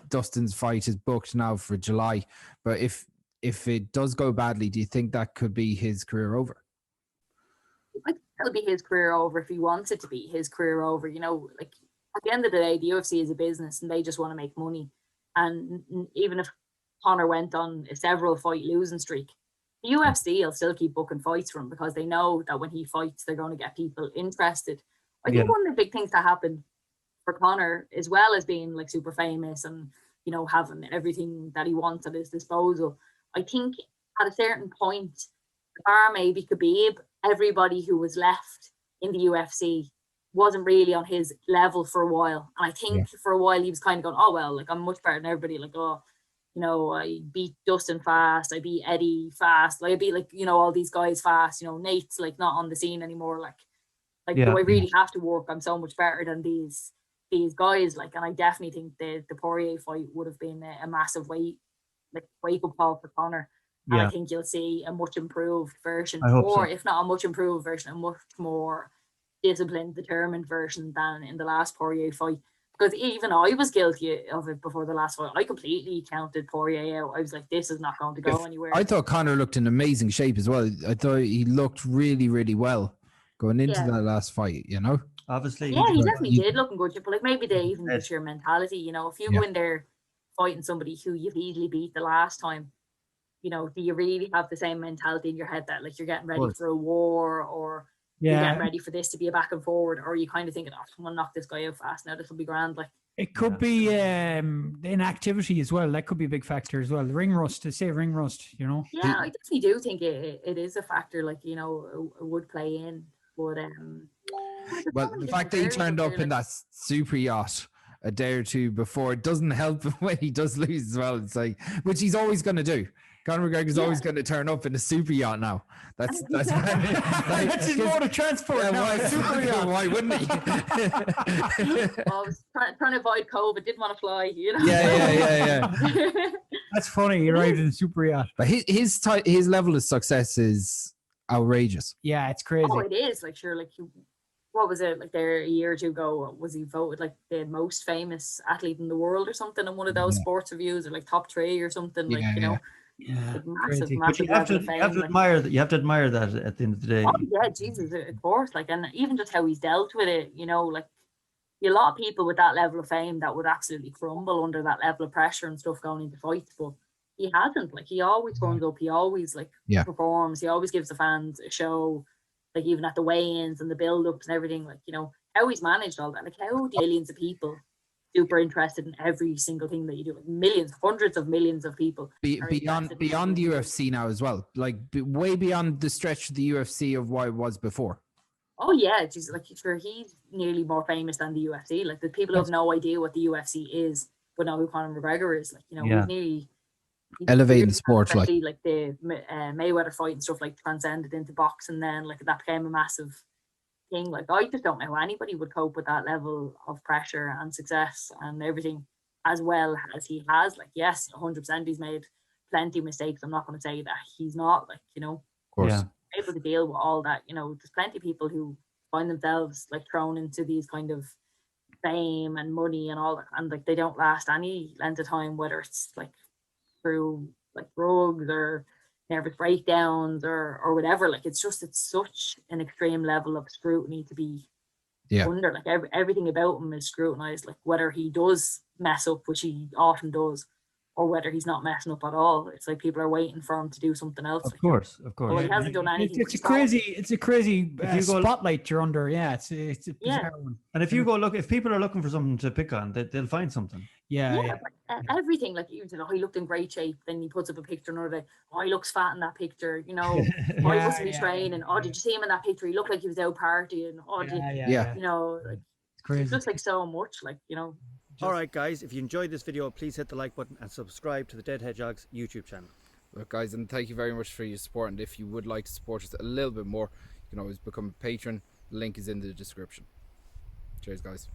Dustin's fight is booked now for July, but if it does go badly, do you think that could be his career over? I think it'll be his career over if he wants it to be his career over. You know, like at the end of the day, the UFC is a business and they just want to make money. And even if Conor went on a several fight losing streak, the UFC will still keep booking fights for him because they know that when he fights, they're going to get people interested. I think one of the big things that happened for Conor, as well as being like super famous and, you know, having everything that he wants at his disposal, I think at a certain point, bar maybe Khabib, everybody who was left in the UFC wasn't really on his level for a while. And I think for a while he was kind of going, oh, well, like I'm much better than everybody. Like, oh, you know, I beat Dustin fast. I beat Eddie fast. Like, I beat, like, you know, all these guys fast. You know, Nate's like not on the scene anymore. Like do I really have to work? I'm so much better than these guys. Like, and I definitely think the Porier fight would have been a massive wake up call for Conor. And I think you'll see a much improved version, or if not a much improved version, a much more disciplined, determined version than in the last Porier fight. Because even I was guilty of it before the last fight. I completely counted Porier out. I was like, this is not going to go anywhere. I thought Conor looked in amazing shape as well. I thought he looked really, really well going into that last fight, you know? Obviously. Yeah, he definitely did looking good. But like maybe they even just your mentality, you know, if you go in there fighting somebody who you've easily beat the last time, you know, do you really have the same mentality in your head that like you're getting ready for a war, or you're getting ready for this to be a back and forward, or are you kind of thinking, oh, I'm gonna knock this guy out fast now, this will be grand? Like, it could be the inactivity as well. That could be a big factor as well. The ring rust, you know. Yeah, I definitely do think it is a factor. Like, you know, it would play in, but well, the fact that he turned up in that super yacht a day or two before, it doesn't help when he does lose as well. It's like, which he's always going to do. Conor McGregor's always going to turn up in a super yacht now. That's that's his mode of transport. Yeah, now, super yacht. Why wouldn't he? I was trying to avoid COVID, didn't want to fly, you know. Yeah. That's funny. He arrived in a super yacht. But his level of success is outrageous. Yeah, it's crazy. Oh, it is. Like, sure, like what was it, like there a year or two ago, was he voted like the most famous athlete in the world or something in one of those sports reviews, or like top 3 or something, like, you know. Yeah, like massive but you have to admire that. You have to admire that at the end of the day. Oh yeah, Jesus, of course. Like, and even just how he's dealt with it, you know, like a lot of people with that level of fame that would absolutely crumble under that level of pressure and stuff going into fights, but he hasn't. Like, he always turns up, he always performs, he always gives the fans a show, like even at the weigh-ins and the build-ups and everything. Like, you know, how he's managed all that, like how do millions of people super interested in every single thing that you do, like millions, hundreds of millions of people beyond the UFC now as well, like way beyond the stretch of the UFC of what it was before. Oh yeah, Jesus, like sure, he's nearly more famous than the UFC. Like the people have no idea what the UFC is, but know who Conor McGregor is. Like, you know, he's nearly elevating the sport, like the Mayweather fight and stuff, like transcended into boxing. Then like that became a massive thing. Like, I just don't know how anybody would cope with that level of pressure and success and everything as well as he has. Like, yes, 100% he's made plenty of mistakes. I'm not going to say that he's not, like, you know, of course, able to deal with all that. You know, there's plenty of people who find themselves like thrown into these kind of fame and money and all that, and like they don't last any length of time, whether it's like through like drugs or nervous breakdowns or whatever. Like, it's such an extreme level of scrutiny to be under. Like everything about him is scrutinized, like whether he does mess up, which he often does, or whether he's not messing up at all. It's like people are waiting for him to do something else. Of course. Well, he hasn't done anything. It's a crazy spotlight you're under. Yeah, it's a bizarre one. And if you go look, if people are looking for something to pick on, they'll find something. Yeah. Everything, like, you know, he looked in great shape, then he puts up a picture another day, oh, he looks fat in that picture, you know. Oh, he must be training. Oh, did you see him in that picture? He looked like he was out partying. Oh, you know, like, it's crazy. It's just like so much, like, you know. All right, guys, if you enjoyed this video, please hit the like button and subscribe to the Dead Hedgehogs YouTube channel. Look, guys, and thank you very much for your support. And if you would like to support us a little bit more, you can always become a patron. The link is in the description. Cheers, guys.